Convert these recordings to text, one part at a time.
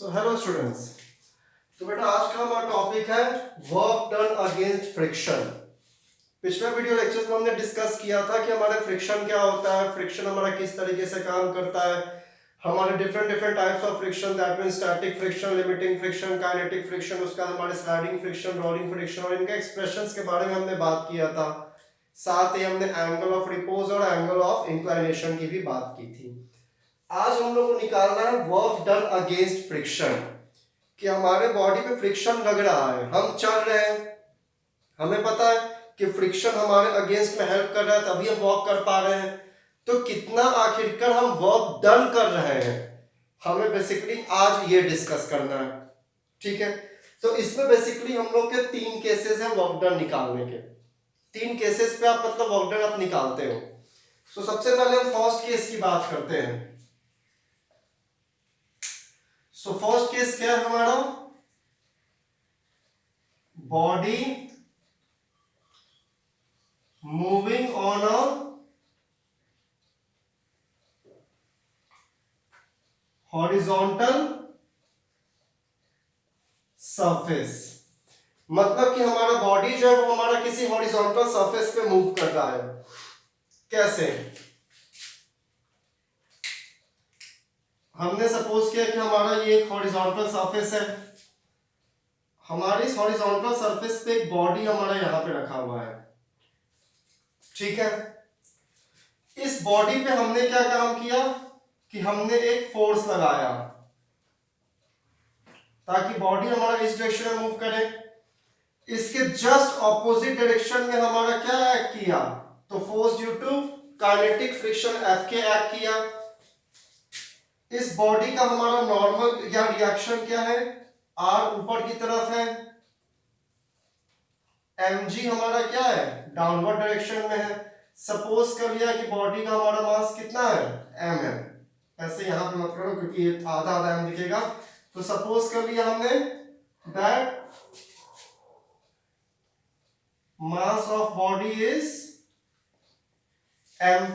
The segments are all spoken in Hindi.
So hello students. तो बेटा आज का हमारा टॉपिक है वर्क डन अगेंस्ट फ्रिक्शन। पिछले वीडियो लेक्चर्स में हमने डिस्कस किया था कि हमारे फ्रिक्शन क्या होता है, फ्रिक्शन हमारा किस तरीके से काम करता है, हमारे different types of friction, that means static friction, limiting friction, kinetic friction, उसका हमारे स्लाइडिंग फ्रिक्शन, रोलिंग फ्रिक्शन और इनके एक्सप्रेशंस के बारे में हमने बात किया था। साथ ही हमने एंगल ऑफ रिपोज और एंगल ऑफ इंक्लाइनेशन की भी बात की थी। आज हम लोग को निकालना है वर्क डन अगेंस्ट फ्रिक्शन, कि हमारे बॉडी पे फ्रिक्शन लग रहा है, हम चल रहे हैं, हमें पता है कि फ्रिक्शन हमारे अगेंस्ट में हेल्प कर रहा है तभी हम वॉक कर पा रहे हैं। तो कितना आखिरकार हम वर्क डन कर रहे हैं, हमें बेसिकली आज ये डिस्कस करना है। ठीक है, तो इसमें बेसिकली हम लोग के 3 केसेस हैं वर्क डन निकालने के। 3 केसेस पे आप मतलब वर्क डन आप निकालते हो। तो सबसे पहले हम फर्स्ट केस की बात करते हैं। सो फर्स्ट केस क्या है हमारा, body moving on a horizontal surface. मतलब कि हमारा बॉडी जो है वो हमारा किसी हॉरिजॉन्टल सरफेस पे मूव कर रहा है। कैसे? हमने सपोज किया कि हमारा ये एक हॉरिजॉन्टल सरफेस है, हमारे इस हॉरिजॉन्टल सरफेस पे एक बॉडी हमारा यहां पे रखा हुआ है। ठीक है, इस बॉडी पे हमने क्या काम किया कि हमने एक फोर्स लगाया ताकि बॉडी हमारा इस डायरेक्शन में मूव करे। इसके जस्ट ऑपोजिट डायरेक्शन में हमारा क्या एक्ट किया, तो force due to kinetic friction F के एक्ट किया। इस बॉडी का हमारा नॉर्मल या रिएक्शन क्या है, आर ऊपर की तरफ है, mg हमारा क्या है, डाउनवर्ड डायरेक्शन में है। सपोज कर लिया कि बॉडी का हमारा मास कितना है, m है। ऐसे यहां पे मत करो क्योंकि ये आधा आधा m दिखेगा। तो सपोज कर लिया हमने that mass of body is m।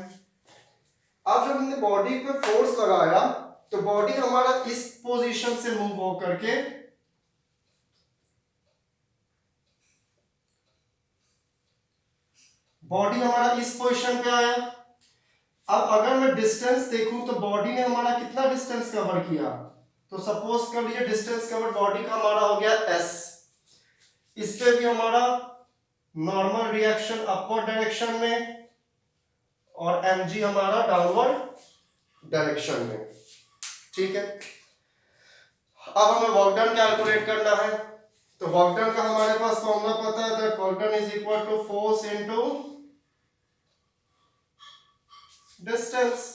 अब जब हमने बॉडी पे फोर्स लगाया तो बॉडी हमारा इस पोजीशन से मूव हो करके बॉडी हमारा इस पोजीशन पे आया। अब अगर मैं डिस्टेंस देखूं तो बॉडी ने हमारा कितना डिस्टेंस कवर किया, तो सपोज कर लीजिए डिस्टेंस कवर बॉडी का हमारा हो गया s। इस पे भी हमारा नॉर्मल रिएक्शन अपवर्ड डायरेक्शन में और mg हमारा डाउनवर्ड डायरेक्शन में। ठीक है, अब हमें वर्क डन कैलकुलेट करना है। तो वर्क डन का हमारे पास फॉर्मूला पता है, that work done is equal to force into distance.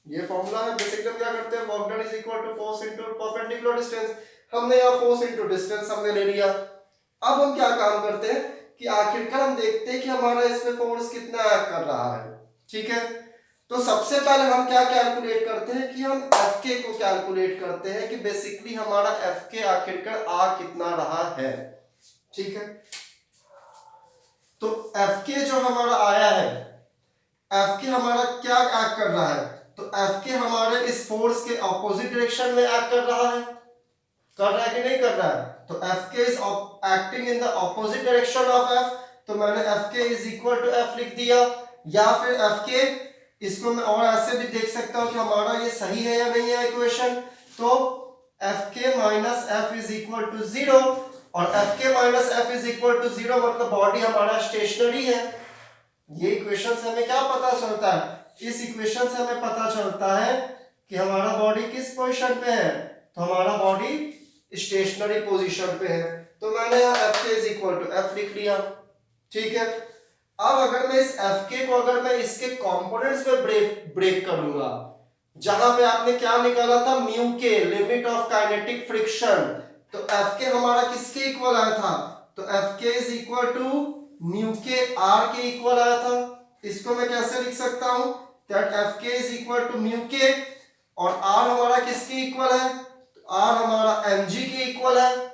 ये फॉर्मूला है। बेसिकली हम क्या करते हैं, work done is equal to force into perpendicular distance. हमने यहाँ फोर्स इनटू डिस्टेंस हमने ले लिया। अब हम क्या काम करते हैं कि आखिरकार हम देखते हैं कि हमारा इसमें फोर्स कितना एक्ट कर रहा है। ठीक है, तो सबसे पहले हम क्या कैलकुलेट करते हैं कि हम Fk को कैलकुलेट करते हैं कि बेसिकली हमारा Fk आखिरकार आ कितना रहा है। ठीक है, तो Fk जो हमारा आया है, Fk हमारा क्या एक्ट कर रहा है, तो Fk हमारे इस फोर्स के ऑपोजिट डायरेक्शन में एक्ट कर रहा है। कर रहा है कि नहीं कर रहा है, तो Fk is acting in the opposite direction of F। तो मैंने Fk is equal to F लिख दिया, या फिर Fk इसको मैं और ऐसे भी देख सकता हूं कि हमारा ये सही है या नहीं है इक्वेशन। तो Fk minus F is equal to 0, और Fk minus F is equal to 0 मतलब बॉडी हमारा स्टेशनरी है। ये इक्वेशन से हमें क्या पता चलता है, इस इक्वेशन से हमें पता चलता है कि हमारा बॉडी किस पोजीशन पे है, तो हमारा बॉडी स्टेशनरी पोजीशन पे है। तो मैंने यहाँ Fk is equal to F लिख लिया। ठीक है, अब अगर मैं इस Fk को अगर मैं इसके कंपोनेंट्स में ब्रेक करूंगा, जहां पे आपने क्या निकाला था, mu k, limit of kinetic friction, तो Fk हमारा किसके इक्वल आया था, तो Fk is equal to mu k r के इक्वल आया था। इसको मैं कैसे लिख सकता हूं, that Fk is equal to mu k, और r हमारा किसके इक्वल है, तो r हमारा mg के इक्वल है।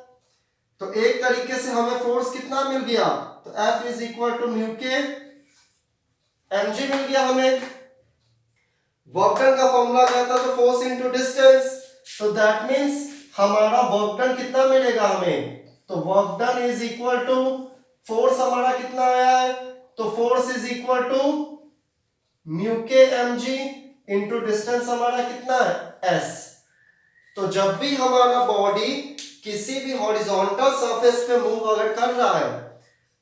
तो एक तरीके से हमें फोर्स कितना मिल गया, तो F is equal to mu k mg मिल गया हमें। वर्क डन का फॉर्मूला क्या था, तो फोर्स इनटू डिस्टेंस। तो दैट मींस हमारा वर्क डन कितना मिलेगा हमें, तो work done is equal to force हमारा कितना आया है, तो force is equal to mu के एम जी इंटू डिस्टेंस हमारा कितना है एस। तो जब भी हमारा बॉडी किसी भी हॉरिजॉन्टल सरफेस पे मूव अगर कर रहा है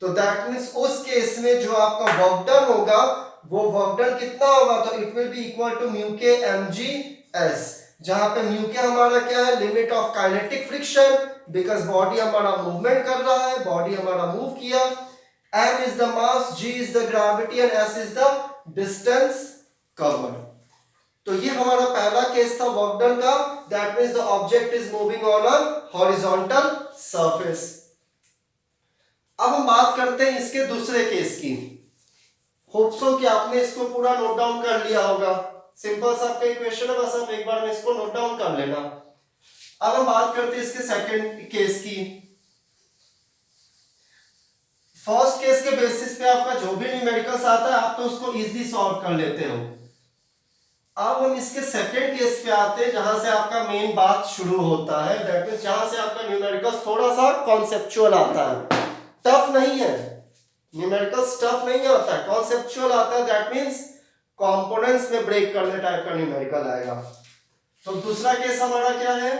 तो दैट मींस उस केस में जो आपका वर्क डन होगा वो वर्क डन कितना होगा, तो it will be equal to mu के एम जी एस, जहां पे म्यू के हमारा क्या है, limit of kinetic friction, because body हमारा मूवमेंट कर रहा है, बॉडी हमारा मूव किया, m is the mass, g is the gravity and s is the distance covered. तो ये हमारा पहला केस था वर्क डन का, that means the object is moving on a horizontal surface. अब हम बात करते हैं इसके दूसरे केस की। होप सो कि आपने इसको पूरा नोट डाउन कर लिया होगा, सिंपल सा आपका इक्वेशन है, बस आप एक बार में इसको नोट डाउन कर लेना। अब हम बात करते हैं इसके सेकंड केस की। फर्स्ट केस के बेसिस पे आपका जो भी न्यूमेरिकल्स आता है आप तो उसको इजीली सॉल्व कर लेते हो। अब हम इसके सेकंड केस पे आते हैं जहां से आपका मेन बात शुरू होता है, दैट मींस जहां से आपका न्यूमेरिकल्स थोड़ा सा कॉन्सेप्चुअल आता है, टफ नहीं है, न्यूमेरिकल्स टफ नहीं आता है, कॉन्सेप्चुअल आता है, दैट मींस कंपोनेंट्स में ब्रेक करने टाइप का न्यूमेरिकल आएगा। तो दूसरा केस हमारा क्या है,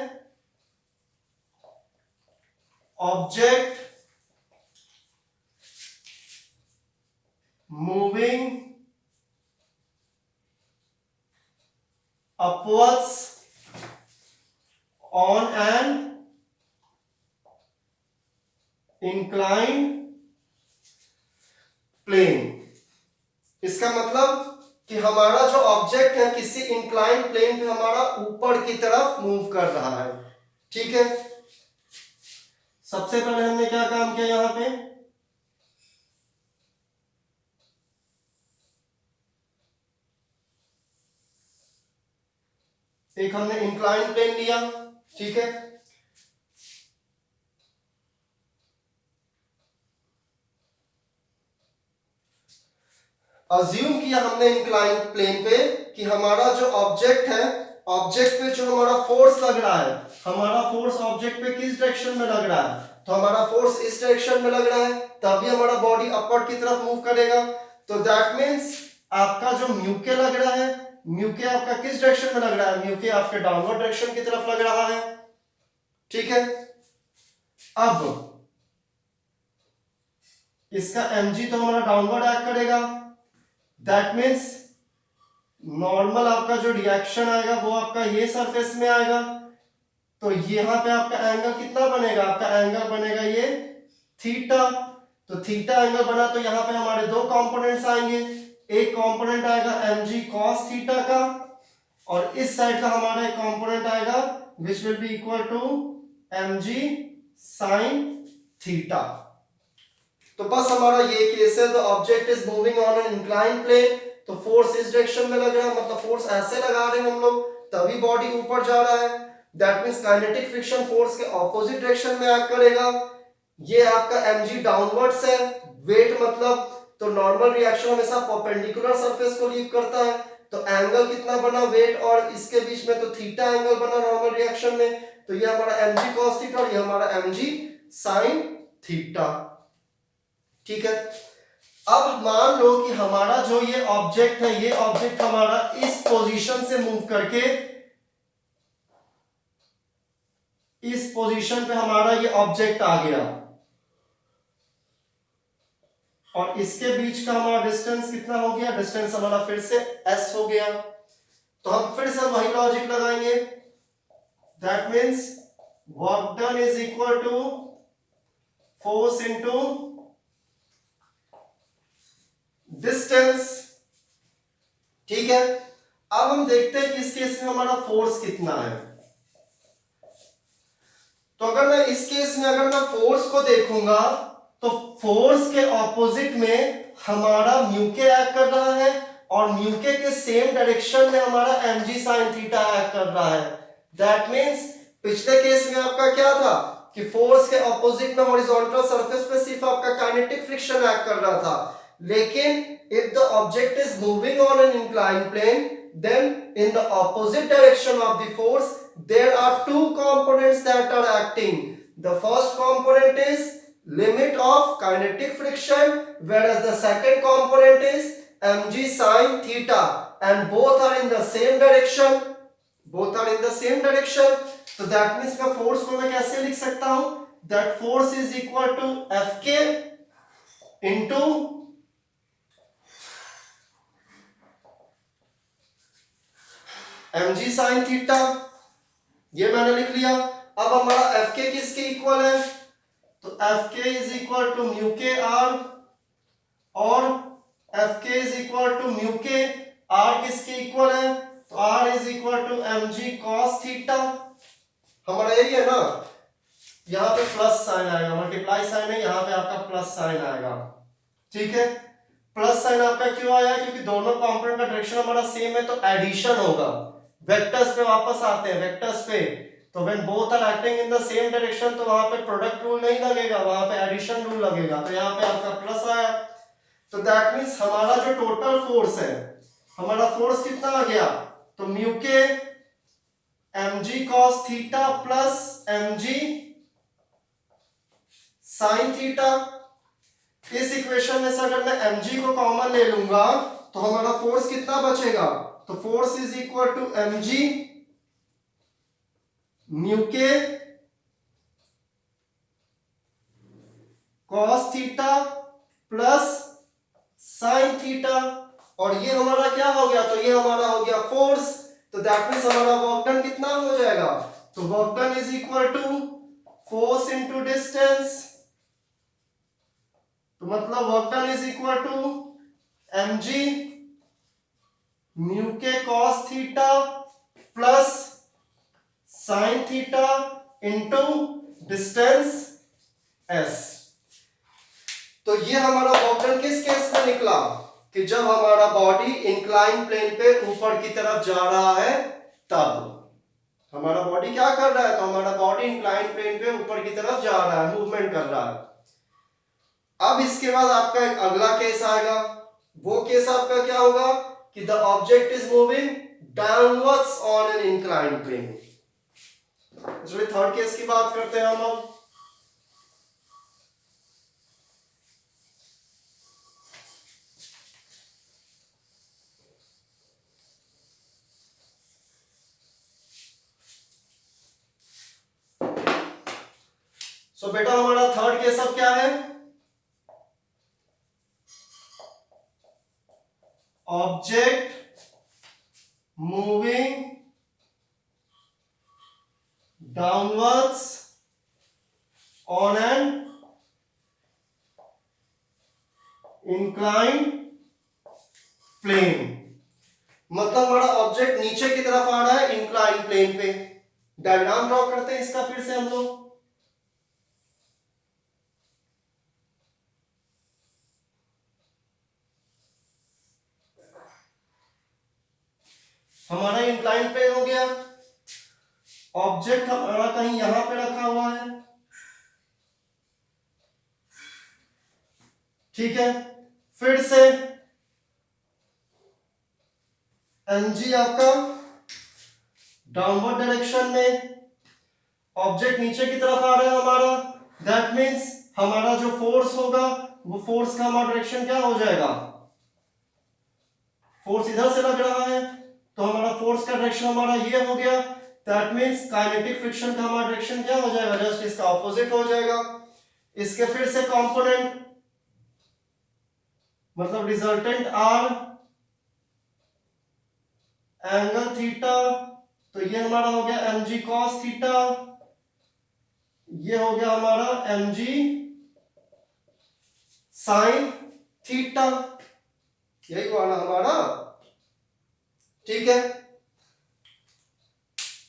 object moving upwards on an inclined plane। इसका मतलब कि हमारा जो ऑब्जेक्ट है किसी इंक्लाइन प्लेन पे हमारा ऊपर की तरफ मूव कर रहा है, ठीक है। सबसे पहले हमने क्या काम किया, यहां पे एक हमने इंक्लाइन प्लेन लिया, ठीक है, अज्यूम किया हमने इंक्लाइन प्लेन पे कि हमारा जो ऑब्जेक्ट है, ऑब्जेक्ट पे जो हमारा फोर्स लग रहा है, हमारा फोर्स ऑब्जेक्ट पे किस डायरेक्शन में लग रहा है, तो हमारा फोर्स इस डायरेक्शन में लग रहा है, तभी हमारा बॉडी अपवर्ड की तरफ मूव करेगा। तो दैट मींस आपका जो म्यू के लग रहा है, म्यू के आपका किस डायरेक्शन में लग रहा है, म्यू के आपके डाउनवर्ड डायरेक्शन की तरफ लग रहा है, ठीक है। अब इसका mg तो हमारा डाउनवर्ड एक्ट करेगा, दैट मींस नॉर्मल आपका जो रिएक्शन आएगा वो आपका ये सरफेस में आएगा, तो यहां पे आपका एंगल कितना बनेगा, आपका एंगल बनेगा ये थीटा। तो थीटा एंगल बना तो यहां पे हमारे दो कंपोनेंट्स आएंगे, एक कंपोनेंट आएगा mg cos थीटा का और इस साइड का हमारा एक कंपोनेंट आएगा which will be equal to mg sin theta. तो बस हमारा ये केस है, the object is moving on an incline plane, तो फोर्स इस डायरेक्शन में लग रहा है, मतलब फोर्स ऐसे लगा रहे हैं हम लोग तभी बॉडी ऊपर जा रहा है, that means kinetic friction force के ऑपोजिट डायरेक्शन में एक्ट करेगा। ये आपका mg डाउनवर्ड्स है, वेट मतलब तो नॉर्मल रिएक्शन हमेशा परपेंडिकुलर सरफेस को लीव करता है, तो एंगल कितना बना वेट और इसके बीच में, तो थीटा एंगल बना नॉर्मल रिएक्शन में, तो ये हमारा mg cos थीटा और ये हमारा mg sin थीटा, ठीक है। अब मान लो कि हमारा जो ये ऑब्जेक्ट है, ये ऑब्जेक्ट हमारा इस पोजीशन से मूव करके इस पोजीशन पे हमारा ये ऑब्जेक्ट आ गया और इसके बीच का हमारा डिस्टेंस कितना हो गया, डिस्टेंस हमारा फिर से s हो गया। तो हम फिर से वही लॉजिक लगाएंगे, that means work done is equal to force into distance, ठीक है। अब हम देखते हैं कि इस केस में हमारा फोर्स कितना है। तो अगर मैं इस केस में अगर मैं फोर्स को देखूंगा तो फोर्स के ऑपोजिट में हमारा म्यू के एक्ट कर रहा है और म्यू के सेम डायरेक्शन में हमारा mg sin थीटा एक्ट कर रहा है। दैट मींस पिछले केस में आपका क्या था कि फोर्स के ऑपोजिट में हॉरिजॉन्टल सरफेस पे सिर्फ आपका काइनेटिक फ्रिक्शन एक्ट कर रहा था, लेकिन if the object is moving on an inclined plane then in the opposite direction of the force there are two components that are acting. The first component is limit of kinetic friction, whereas the second component is mg sin theta, and both are in the same direction. Both are in the same direction. So that means मैं force को मैं कैसे लिख सकता हूं? That force is equal to Fk into mg sin theta. ये मैंने लिख लिया. अब हमारा Fk किसके इक्वल है? तो Fk is equal to mu k r, और Fk is equal to mu k r किसके इक्वल है? तो R is equal to mg cos theta. हमारा यही है ना, यहाँ पे प्लस साइन आएगा, मल्टीप्लाई साइन है, यहाँ पे आपका प्लस साइन आएगा. ठीक है, प्लस साइन आपका क्यों आया? क्योंकि दोनों कंपोनेंट का डायरेक्शन हमारा सेम है, तो एडिशन होगा. वेक्टर्स पे वापस आते हैं, वेक्टर्स पे. तो when both are acting in the same direction, तो वहां पे प्रोडक्ट रूल नहीं लगेगा, वहां पे एडिशन रूल लगेगा. तो यहाँ पे आपका प्लस आया. तो दैट मींस हमारा जो टोटल फोर्स है, हमारा फोर्स कितना आ गया? तो mu k mg cos theta plus mg sin theta. इस इक्वेशन में से अगर मैं mg को कॉमन ले लूंगा तो हमारा फोर्स कितना बचेगा? तो force is equal to mg mu k cos theta plus sin theta. और ये हमारा क्या हो गया? तो ये हमारा हो गया फोर्स. तो दैट मींस हमारा वर्क डन कितना हो जाएगा? तो work done is equal to force into distance. तो मतलब work done is equal to mg mu k cos theta plus sin theta into distance s. तो ये हमारा वर्क डन किस केस में निकला? कि जब हमारा बॉडी इंक्लाइन प्लेन पे ऊपर की तरफ जा रहा है, तब हमारा बॉडी क्या कर रहा है? तो हमारा बॉडी इंक्लाइन प्लेन पे ऊपर की तरफ जा रहा है, मूवमेंट कर रहा है. अब इसके बाद आपका एक अगला केस आएगा. वो केस आपका क्या होगा? कि the object is moving downwards on an incline plane. चलिए थर्ड केस की बात करते हैं हम अब. सो बेटा हमारा थर्ड केस अब क्या है? Object moving downwards on an inclined plane. मतलब हमारा ऑब्जेक्ट नीचे की तरफ आ रहा है इंक्लाइंड प्लेन पे. डायग्राम ड्रॉ करते हैं इसका फिर से हम लोग. हमारा इंक्लाइन प्लेन हो गया. ऑब्जेक्ट हमारा कहीं यहां पे रखा हुआ है. ठीक है, फिर से mg आपका डाउनवर्ड डायरेक्शन में, ऑब्जेक्ट नीचे की तरफ आ रहा है हमारा. दैट मींस हमारा जो फोर्स होगा, वो फोर्स का हमारा डायरेक्शन क्या हो जाएगा? फोर्स इधर से लग रहा है, तो हमारा फोर्स का डायरेक्शन हमारा ये हो गया. दैट मींस काइनेटिक फ्रिक्शन का हमारा डायरेक्शन क्या हो जाएगा? जस्ट इसका ऑपोजिट हो जाएगा. इसके फिर से कंपोनेंट, मतलब रिजल्टेंट आर, एंगल थीटा. तो ये हमारा हो गया mg cos थीटा, ये हो गया हमारा mg sin थीटा. यही हुआ ना हमारा. ठीक है,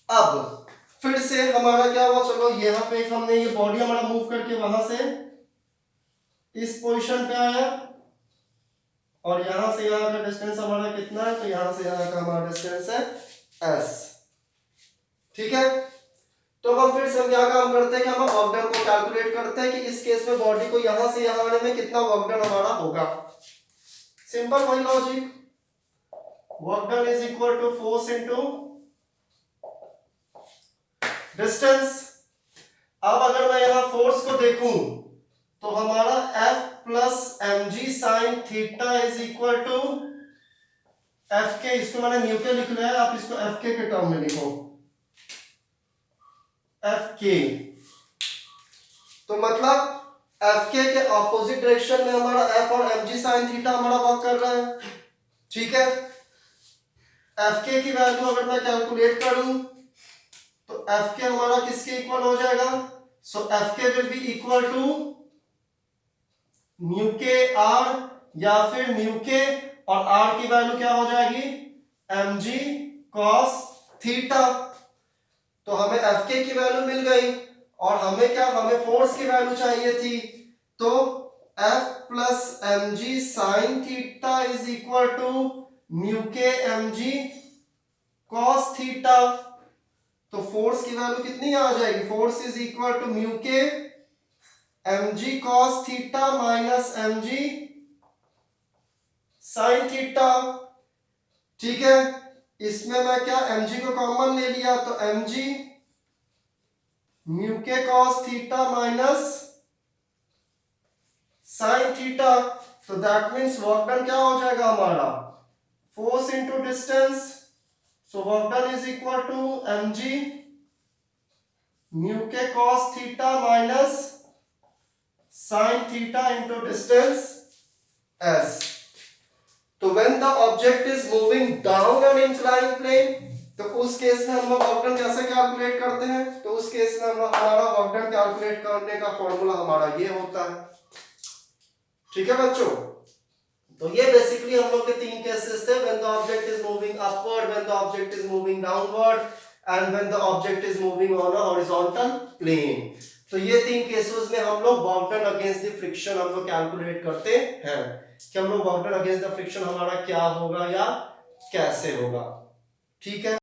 अब फिर से हमारा क्या हुआ? चलो यहाँ पे हमने ये बॉडी हमारा मूव करके वहां से इस पोजीशन पे आया, और यहां से यहाँ का डिस्टेंस हमारा कितना है? तो यहां से यहाँ का हमारा डिस्टेंस है s. ठीक है, तो हम फिर से क्या काम करते हैं कि हम वर्क डन को कैलकुलेट करते हैं कि इस केस में बॉडी को यहां से यहां आने में कितना वर्क डन हमारा होगा. सिंपल वही logic. Work done is equal to force into distance. अब अगर मैं यहां फोर्स को देखूं तो हमारा F plus M G sine theta is equal to f k, इसको मैंने न्यू के लिख लिया है, आप इसको एफ के टर्म में लिखो, एफ के। तो मतलब एफ के ऑपोजिट डायरेक्शन में हमारा एफ और एम जी साइन थीटा हमारा वर्क कर रहा है, ठीक है। एफ के की वैल्यू अगर मैं कैलकुलेट करूं तो एफ के हमारा किसके इक्वल हो जाएगा, so f k will be equal to mu k r, या फिर म्यू के और आर की वैल्यू क्या हो जाएगी, एम जी कॉस थीटा। तो हमें एफ के की वैल्यू मिल गई और हमें क्या, हमें फोर्स की वैल्यू चाहिए थी। तो F plus M G sine theta is equal to mu के एम जी कॉस थीटा। तो फोर्स की वैल्यू कितनी आ जाएगी, force is equal to mu के M G cos theta minus M जी साइन थीटा, ठीक है। इसमें मैं क्या एम जी को कॉमन ले लिया तो M G mu K cos theta minus sine theta. तो दैट मीन्स वर्क डन क्या हो जाएगा हमारा, force into distance. So work done is equal to M G mu K cos theta minus sine theta into distance s। तो when the object is moving down an inclined plane, तो उस केस में हम लोग वर्क डन कैसे कैलकुलेट करते हैं, तो उस केस में हमारा वर्क डन कैलकुलेट करने का फॉर्मूला हमारा ये होता है, ठीक है बच्चों। तो ये बेसिकली हम लोग के तीन केसेस थे, when the object is moving upward, when the object is moving downward and when the object is moving on a horizontal plane. तो ये तीन केसेस में हम लोग work done against the friction हम लोग कैलकुलेट करते हैं कि हम लोग work done against the friction हमारा क्या होगा या कैसे होगा, ठीक है।